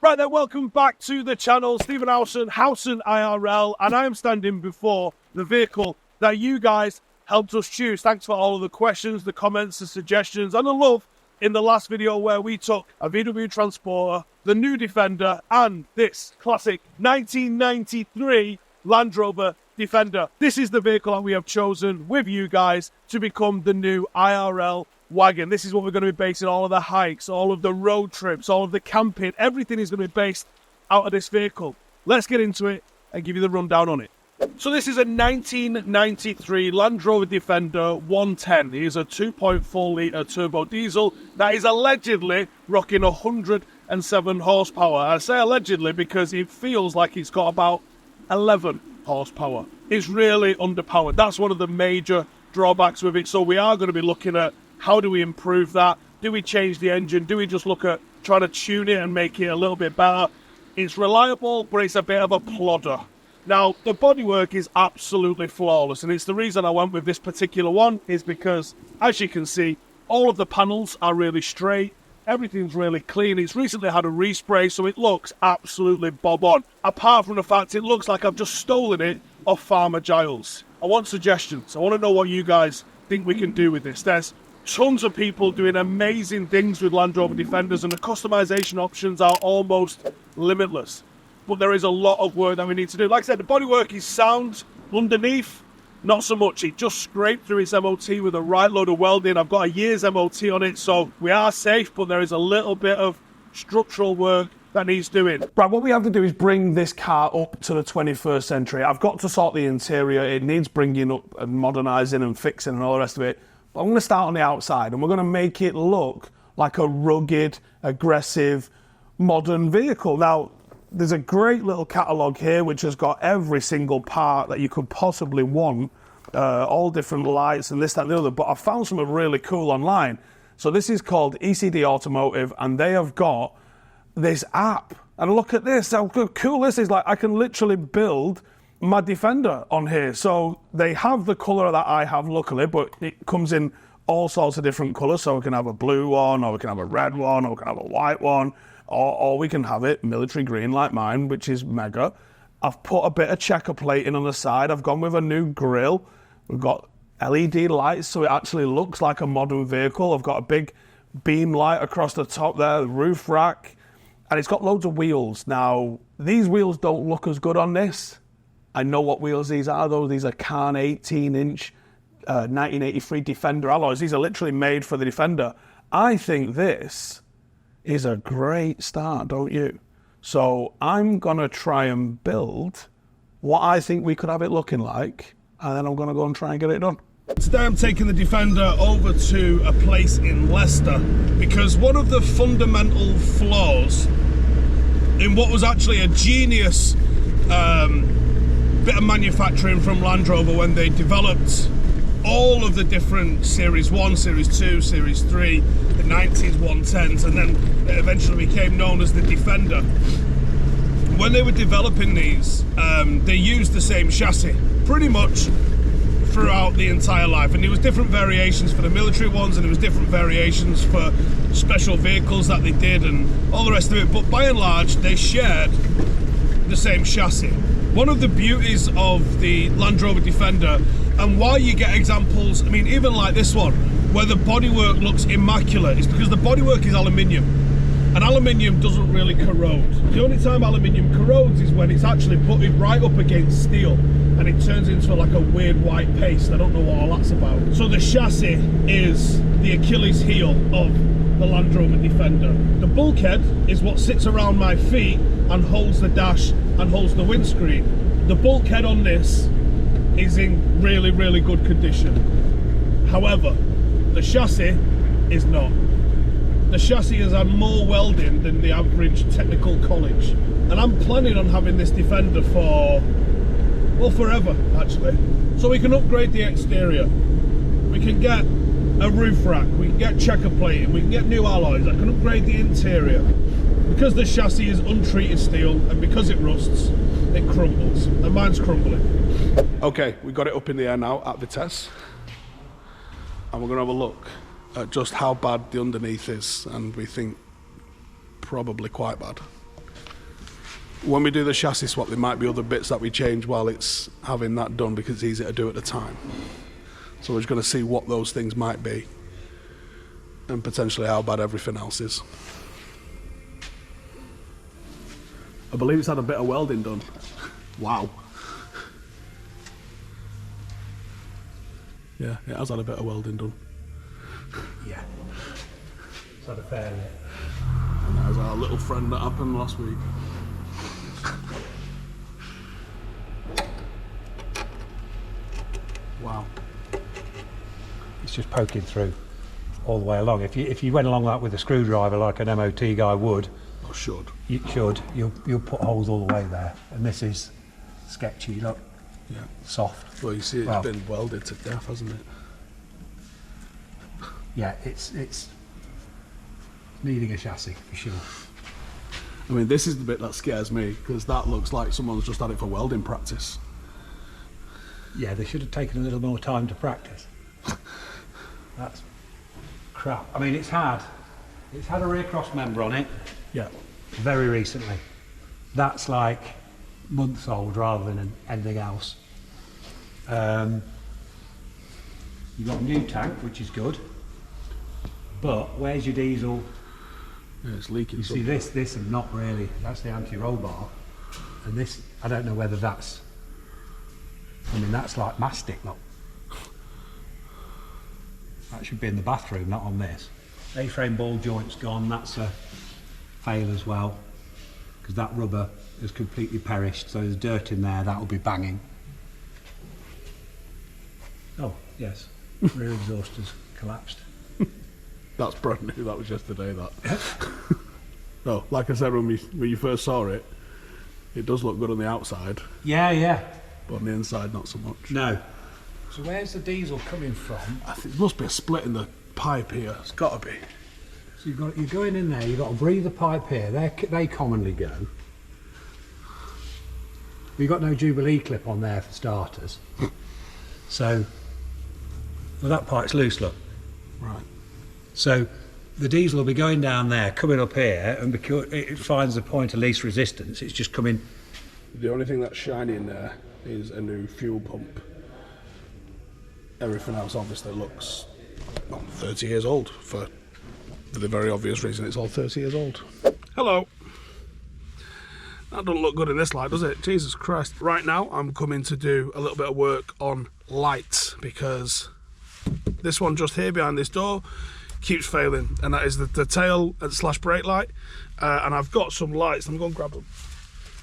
Right then, welcome back to the channel. Stephen Howson, Howson IRL, and I am standing before the vehicle that you guys helped us choose. Thanks for all of the questions, the comments, the suggestions, and the love in the last video where we took a VW Transporter, the new Defender, and this classic 1993 Land Rover Defender. This is the vehicle that we have chosen with you guys to become the new IRL wagon. This is what we're going to be basing all of the hikes, all of the road trips, all of the camping. Everything is going to be based out of this vehicle. Let's get into it and give you the rundown on it. So this is a 1993 Land Rover Defender 110. It is a 2.4 litre turbo diesel that is allegedly rocking 107 horsepower. I say allegedly because it feels like it's got about 11 horsepower. It's really underpowered. That's one of the major drawbacks with it. So we are going to be looking at how do we improve that? Do we change the engine? Do we just look at trying to tune it and make it a little bit better? It's reliable, but it's a bit of a plodder. Now, the bodywork is absolutely flawless, and it's the reason I went with this particular one is because, as you can see, all of the panels are really straight. Everything's really clean. It's recently had a respray, so it looks absolutely bob on. Apart from the fact it looks like I've just stolen it off Farmer Giles. I want suggestions. I want to know what you guys think we can do with this. There's tons of people doing amazing things with Land Rover Defenders, and the customization options are almost limitless. But there is a lot of work that we need to do. Like I said, the bodywork is sound. Underneath, not so much. It just scraped through its MOT with a right load of welding. I've got a year's MOT on it, so we are safe, but there is a little bit of structural work that needs doing. Right, what we have to do is bring this car up to the 21st century. I've got to sort the interior. It needs bringing up and modernising and fixing and all the rest of it. But I'm going to start on the outside, and we're going to make it look like a rugged, aggressive, modern vehicle. Now, there's a great little catalogue here which has got every single part that you could possibly want, all different lights and this, that and the other, but I found something really cool online. So this is called ECD Automotive, and they have got this app. And look at this, how cool this is. Like, I can literally build my Defender on here. So they have the colour that I have, luckily, but it comes in all sorts of different colours. So we can have a blue one, or we can have a red one, or we can have a white one, or we can have it military green like mine, which is mega. I've put a bit of checker plating on the side. I've gone with a new grille. We've got LED lights, so it actually looks like a modern vehicle. I've got a big beam light across the top there, the roof rack, and it's got loads of wheels. Now, these wheels don't look as good on this. I know what wheels these are, though. These are Kahn 18-inch 1983 Defender alloys. These are literally made for the Defender. I think this is a great start, don't you? So I'm going to try and build what I think we could have it looking like, and then I'm going to go and try and get it done. Today I'm taking the Defender over to a place in Leicester because one of the fundamental flaws in what was actually a genius bit of manufacturing from Land Rover when they developed all of the different Series 1, Series 2, Series 3, the 90s 110s, and then it eventually became known as the Defender. When they were developing these, they used the same chassis pretty much throughout the entire life, and there was different variations for the military ones, and there was different variations for special vehicles that they did and all the rest of it, but by and large they shared the same chassis. One of the beauties of the Land Rover Defender, and why you get examples, I mean, even like this one, where the bodywork looks immaculate, is because the bodywork is aluminium, and aluminium doesn't really corrode. The only time aluminium corrodes is when it's actually butted right up against steel, and it turns into like a weird white paste. I don't know what all that's about. So the chassis is the Achilles heel of the Land Rover Defender. The bulkhead is what sits around my feet and holds the dash and holds the windscreen. The bulkhead on this is in really, really good condition. However, the chassis is not. The chassis has had more welding than the average technical college. And I'm planning on having this Defender for, well, forever, actually. So we can upgrade the exterior. We can get a roof rack, we can get checker plating, we can get new alloys. I can upgrade the interior. Because the chassis is untreated steel and because it rusts, it crumbles. And mine's crumbling. Okay, we got it up in the air now at Vitesse. And we're going to have a look at just how bad the underneath is, and we think probably quite bad. when we do the chassis swap, there might be other bits that we change while it's having that done because it's easier to do at the time. So we're just going to see what those things might be and potentially how bad everything else is. I believe it's had a bit of welding done. Wow. Yeah, it has had a bit of welding done. Yeah. It's had a fair bit. And there's our little friend that happened last week. Wow. It's just poking through all the way along. If you went along that with a screwdriver like an MOT guy would, Or should. you'll put holes all the way there. And this is sketchy, look. Yeah. Soft. Well, you see it's been welded to death, hasn't it? Yeah, it's needing a chassis for sure. I mean, this is the bit that scares me because that looks like someone's just had it for welding practice. Yeah, they should have taken a little more time to practice. That's crap. I mean, it's had a rear cross member on it. Yeah. Very recently. That's like months old rather than anything else. You've got a new tank, which is good. But where's your diesel? Yeah, it's leaking. You see this and not really. That's the anti-roll bar. And this, I don't know whether that's, I mean, that's like mastic, look. That should be in the bathroom, not on this. A-frame ball joint's gone, that's a fail as well. Because that rubber has completely perished, so there's dirt in there, that'll be banging. Oh, yes, rear exhaust has collapsed. That's brand new, that was yesterday, that. No, like I said, when you first saw it, it does look good on the outside. Yeah. But on the inside, not so much. No. So where's the diesel coming from? I think there must be a split in the pipe here. It's got to be. So you're going in there, you've got a breather pipe here, they commonly go. We've got no Jubilee clip on there for starters. So, well, that pipe's loose, look. Right. So the diesel will be going down there, coming up here, and because it finds the point of least resistance, it's just coming. The only thing that's shiny in there is a new fuel pump. Everything else obviously looks 30 years old for the very obvious reason it's all 30 years old. Hello. That doesn't look good in this light, does it? Jesus Christ. Right now I'm coming to do a little bit of work on lights because this one just here behind this door keeps failing, and that is the tail / brake light. And I've got some lights. I'm going to grab them.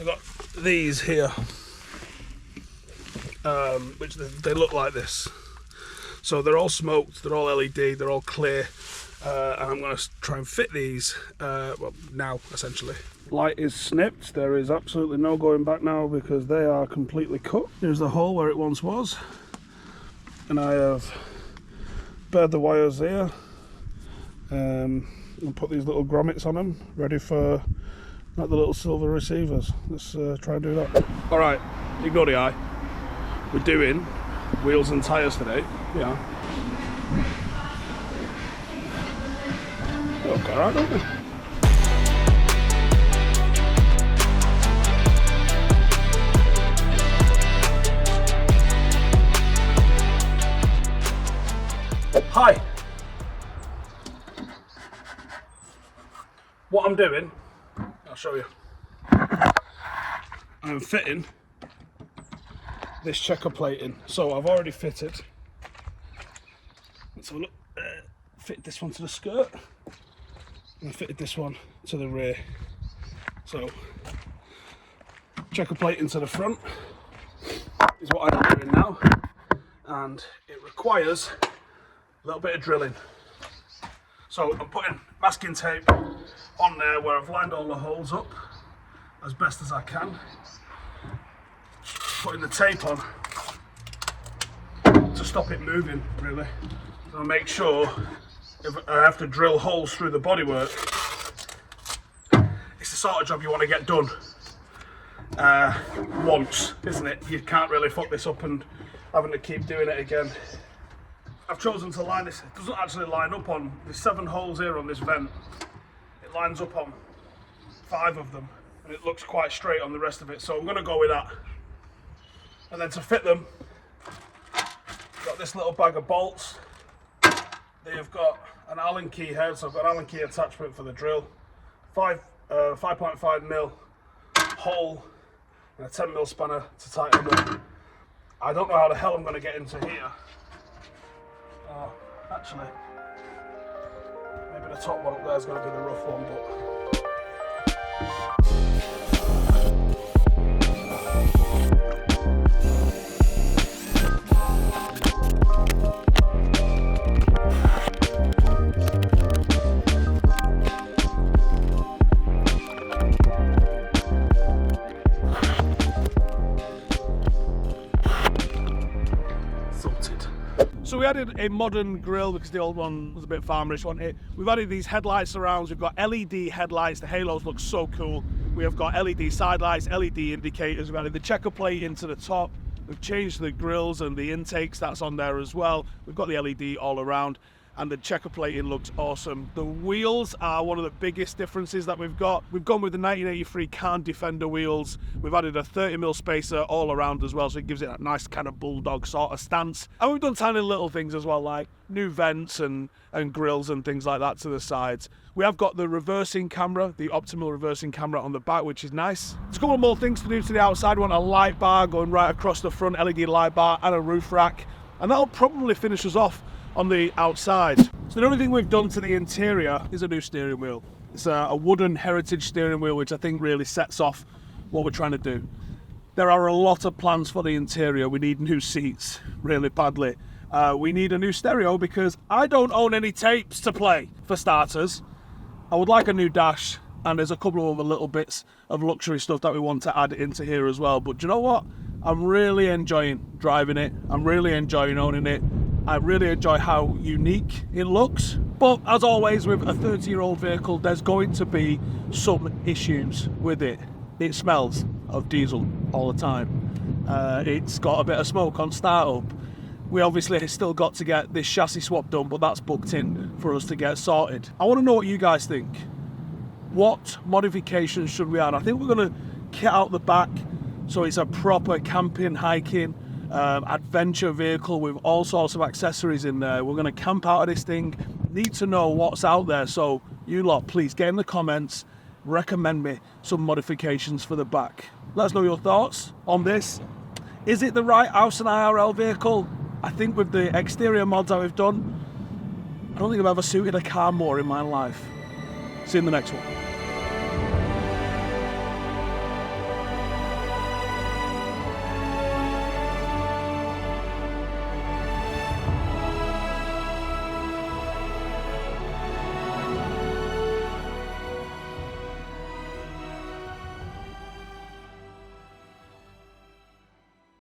I've got these here, which they look like this. So they're all smoked, they're all LED, they're all clear, and I'm going to try and fit these well, now, essentially. Light is snipped. There is absolutely no going back now because they are completely cut. Here's the hole where it once was, and I have bared the wires here and put these little grommets on them, ready for like the little silver receivers. Let's try and do that. All right, ignore the eye. We're doing wheels and tyres today. Yeah. Look alright, don't they? Hi. What I'm doing, I'll show you. I'm fitting this checker plate in. So I've already fitted. Let's have a look. Fit this one to the skirt, and I fitted this one to the rear. So checker plate into the front is what I'm doing now, and it requires a little bit of drilling. So I'm putting masking tape on there where I've lined all the holes up as best as I can. Putting the tape on to stop it moving, really. So make sure if I have to drill holes through the bodywork, it's the sort of job you want to get done once, isn't it? You can't really fuck this up and having to keep doing it again. I've chosen to line this. It doesn't actually line up on, there's 7 holes here on this vent. It lines up on 5 of them. and it looks quite straight on the rest of it, so I'm going to go with that. And then to fit them, got this little bag of bolts. They've got an Allen key head, so I've got an Allen key attachment for the drill, 5.5mm hole, and a 10mm spanner to tighten them up. I don't know how the hell I'm going to get into here. Actually, maybe the top one up there is going to be the rough one, but... So we added a modern grille because the old one was a bit farmerish, wasn't it? We've added these headlight surrounds. We've got LED headlights. The halos look so cool. We have got LED side lights, LED indicators. We've added the checker plate into the top. We've changed the grills and the intakes. That's on there as well. We've got the LED all around, and the checker plating looks awesome. The wheels are one of the biggest differences that we've got. We've gone with the 1983 Land Defender wheels. We've added a 30mm spacer all around as well, so it gives it that nice kind of bulldog sort of stance. And we've done tiny little things as well, like new vents and grills and things like that to the sides. We have got the reversing camera, the optimal reversing camera on the back, which is nice. There's a couple more things to do to the outside. We want a light bar going right across the front, LED light bar, and a roof rack. And that'll probably finish us off on the outside. So the only thing we've done to the interior is a new steering wheel. It's a wooden heritage steering wheel, which I think really sets off what we're trying to do. There are a lot of plans for the interior. We need new seats really badly. We need a new stereo because I don't own any tapes to play, for starters. I would like a new dash, and there's a couple of other little bits of luxury stuff that we want to add into here as well. But do you know what? I'm really enjoying driving it. I'm really enjoying owning it. I really enjoy how unique it looks. But as always with a 30-year-old vehicle, there's going to be some issues with it. It smells of diesel all the time. It's got a bit of smoke on startup. We obviously still got to get this chassis swap done, but that's booked in for us to get sorted. I want to know what you guys think. What modifications should we add? I think we're going to kit out the back so it's a proper camping, hiking, adventure vehicle with all sorts of accessories in there. We're going to camp out of this thing. Need to know what's out there, so you lot, please get in the comments, recommend me some modifications for the back. Let us know your thoughts on this. Is it the right Howson IRL vehicle? I think with the exterior mods that we've done, I don't think I've ever suited a car more in my life. See you in the next one.